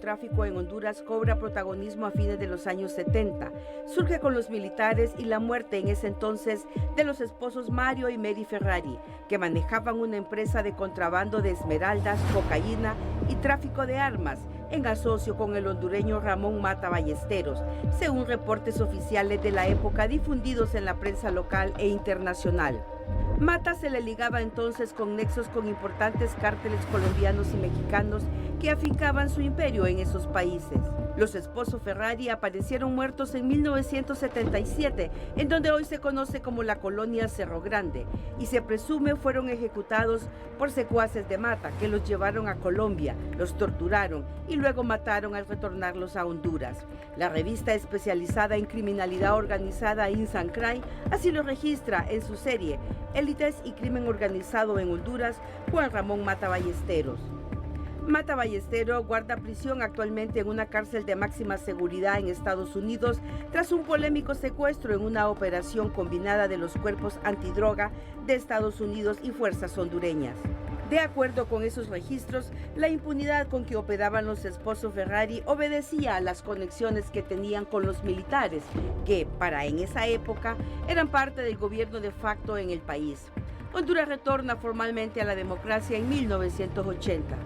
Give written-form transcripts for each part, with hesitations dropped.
narcotráfico en Honduras cobra protagonismo a fines de los años 70. Surge con los militares y la muerte en ese entonces de los esposos Mario y Mary Ferrari, que manejaban una empresa de contrabando de esmeraldas, cocaína y tráfico de armas, en asocio con el hondureño Ramón Mata Ballesteros, según reportes oficiales de la época difundidos en la prensa local e internacional. Mata se le ligaba entonces con nexos con importantes cárteles colombianos y mexicanos que afincaban su imperio en esos países. Los esposos Ferrari aparecieron muertos en 1977, en donde hoy se conoce como la colonia Cerro Grande, y se presume fueron ejecutados por secuaces de Mata, que los llevaron a Colombia, los torturaron y luego mataron al retornarlos a Honduras. La revista especializada en criminalidad organizada Insancray así lo registra en su serie Élites y Crimen Organizado en Honduras, Juan Ramón Mata Ballesteros. Mata Ballesteros guarda prisión actualmente en una cárcel de máxima seguridad en Estados Unidos tras un polémico secuestro en una operación combinada de los cuerpos antidroga de Estados Unidos y fuerzas hondureñas. De acuerdo con esos registros, la impunidad con que operaban los esposos Ferrari obedecía a las conexiones que tenían con los militares, que para en esa época eran parte del gobierno de facto en el país. Honduras retorna formalmente a la democracia en 1980.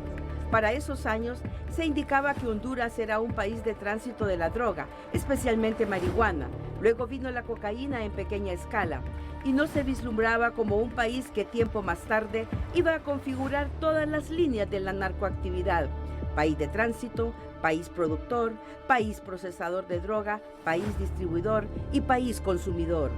Para esos años se indicaba que Honduras era un país de tránsito de la droga, especialmente marihuana. Luego vino la cocaína en pequeña escala y no se vislumbraba como un país que tiempo más tarde iba a configurar todas las líneas de la narcoactividad. País de tránsito, país productor, país procesador de droga, país distribuidor y país consumidor.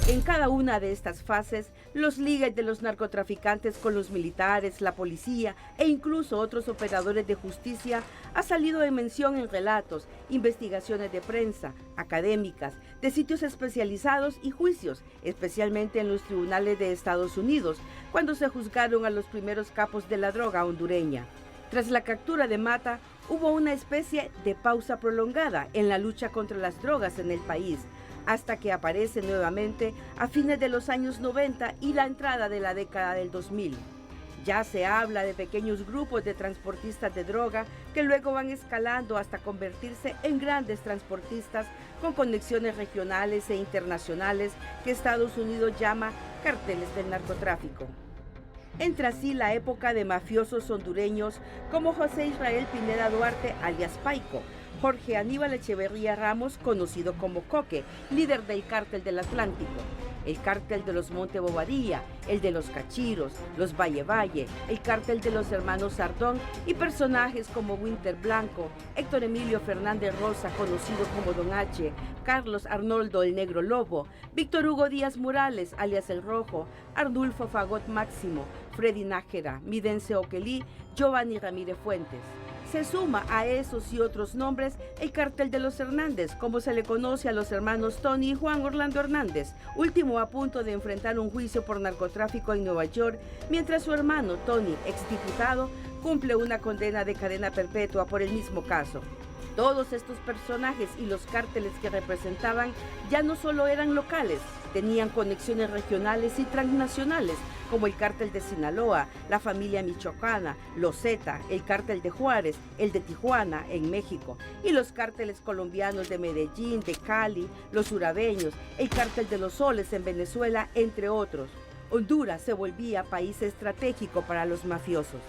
En cada una de estas fases, los ligues de los narcotraficantes con los militares, la policía e incluso otros operadores de justicia ha salido en mención en relatos, investigaciones de prensa, académicas, de sitios especializados y juicios, especialmente en los tribunales de Estados Unidos, cuando se juzgaron a los primeros capos de la droga hondureña. Tras la captura de Mata, hubo una especie de pausa prolongada en la lucha contra las drogas en el país, hasta que aparece nuevamente a fines de los años 90 y la entrada de la década del 2000. Ya se habla de pequeños grupos de transportistas de droga que luego van escalando hasta convertirse en grandes transportistas con conexiones regionales e internacionales que Estados Unidos llama carteles del narcotráfico. Entra así la época de mafiosos hondureños como José Israel Pineda Duarte, alias Paico, Jorge Aníbal Echeverría Ramos, conocido como Coque, líder del Cártel del Atlántico, el Cártel de los Monte Bobadilla, el de los Cachiros, los Valle Valle, el Cártel de los Hermanos Sardón y personajes como Winter Blanco, Héctor Emilio Fernández Rosa, conocido como Don H, Carlos Arnoldo el Negro Lobo, Víctor Hugo Díaz Morales, alias El Rojo, Arnulfo Fagot Máximo, Freddy Nájera, Midense Oquelí, Giovanni Ramírez Fuentes. Se suma a esos y otros nombres el Cártel de los Hernández, como se le conoce a los hermanos Tony y Juan Orlando Hernández, último a punto de enfrentar un juicio por narcotráfico en Nueva York, mientras su hermano Tony, exdiputado, cumple una condena de cadena perpetua por el mismo caso. Todos estos personajes y los cárteles que representaban ya no solo eran locales, tenían conexiones regionales y transnacionales, como el Cártel de Sinaloa, la familia michoacana, los Zeta, el Cártel de Juárez, el de Tijuana, en México, y los cárteles colombianos de Medellín, de Cali, los urabeños, el Cártel de los Soles en Venezuela, entre otros. Honduras se volvía país estratégico para los mafiosos.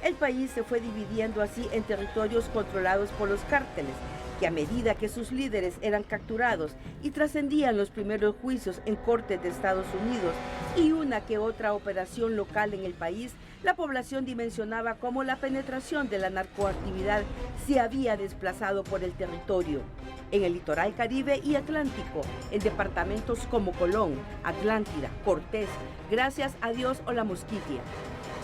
El país se fue dividiendo así en territorios controlados por los cárteles, que a medida que sus líderes eran capturados y trascendían los primeros juicios en cortes de Estados Unidos y una que otra operación local en el país, la población dimensionaba cómo la penetración de la narcoactividad se había desplazado por el territorio. En el litoral Caribe y Atlántico, en departamentos como Colón, Atlántida, Cortés, Gracias a Dios o La Mosquitia.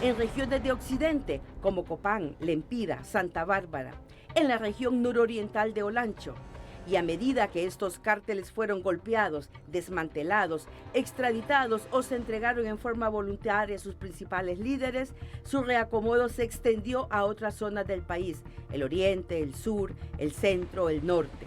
En regiones de Occidente, como Copán, Lempira, Santa Bárbara, en la región nororiental de Olancho. Y a medida que estos cárteles fueron golpeados, desmantelados, extraditados o se entregaron en forma voluntaria a sus principales líderes, su reacomodo se extendió a otras zonas del país, el oriente, el sur, el centro, el norte.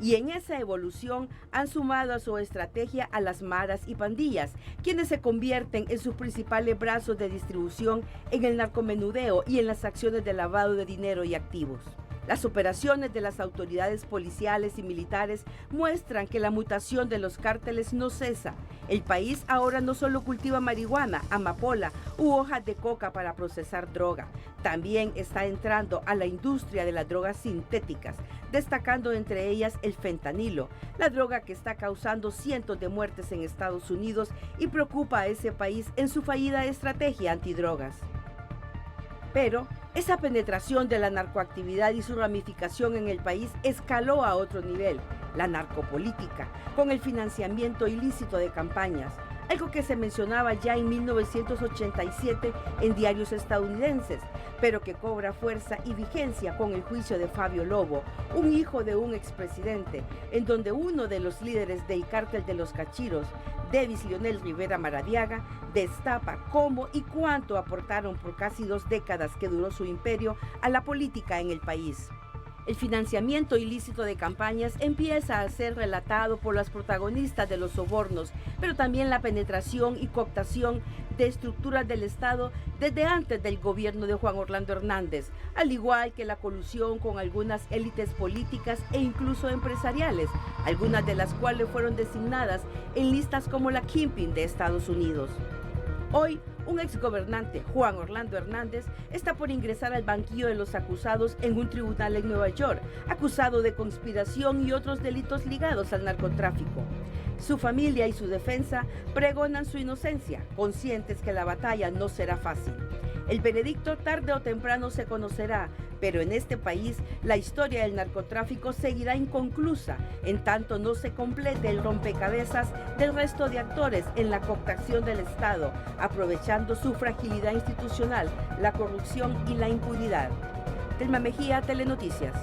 Y en esa evolución han sumado a su estrategia a las maras y pandillas, quienes se convierten en sus principales brazos de distribución en el narcomenudeo y en las acciones de lavado de dinero y activos. Las operaciones de las autoridades policiales y militares muestran que la mutación de los cárteles no cesa. El país ahora no solo cultiva marihuana, amapola u hojas de coca para procesar droga, también está entrando a la industria de las drogas sintéticas, destacando entre ellas el fentanilo, la droga que está causando cientos de muertes en Estados Unidos y preocupa a ese país en su fallida estrategia antidrogas. Pero esa penetración de la narcoactividad y su ramificación en el país escaló a otro nivel, la narcopolítica, con el financiamiento ilícito de campañas, algo que se mencionaba ya en 1987 en diarios estadounidenses, pero que cobra fuerza y vigencia con el juicio de Fabio Lobo, un hijo de un expresidente, en donde uno de los líderes del cártel de los Cachiros, Davis Leonel Rivera Maradiaga, destapa cómo y cuánto aportaron por casi 2 décadas que duró su imperio a la política en el país. El financiamiento ilícito de campañas empieza a ser relatado por las protagonistas de los sobornos, pero también la penetración y cooptación de estructuras del Estado desde antes del gobierno de Juan Orlando Hernández, al igual que la colusión con algunas élites políticas e incluso empresariales, algunas de las cuales fueron designadas en listas como la Kingpin de Estados Unidos. Hoy, un exgobernante, Juan Orlando Hernández, está por ingresar al banquillo de los acusados en un tribunal en Nueva York, acusado de conspiración y otros delitos ligados al narcotráfico. Su familia y su defensa pregonan su inocencia, conscientes que la batalla no será fácil. El veredicto tarde o temprano se conocerá, pero en este país la historia del narcotráfico seguirá inconclusa, en tanto no se complete el rompecabezas del resto de actores en la cooptación del Estado, aprovechando su fragilidad institucional, la corrupción y la impunidad. Telma Mejía, Telenoticias.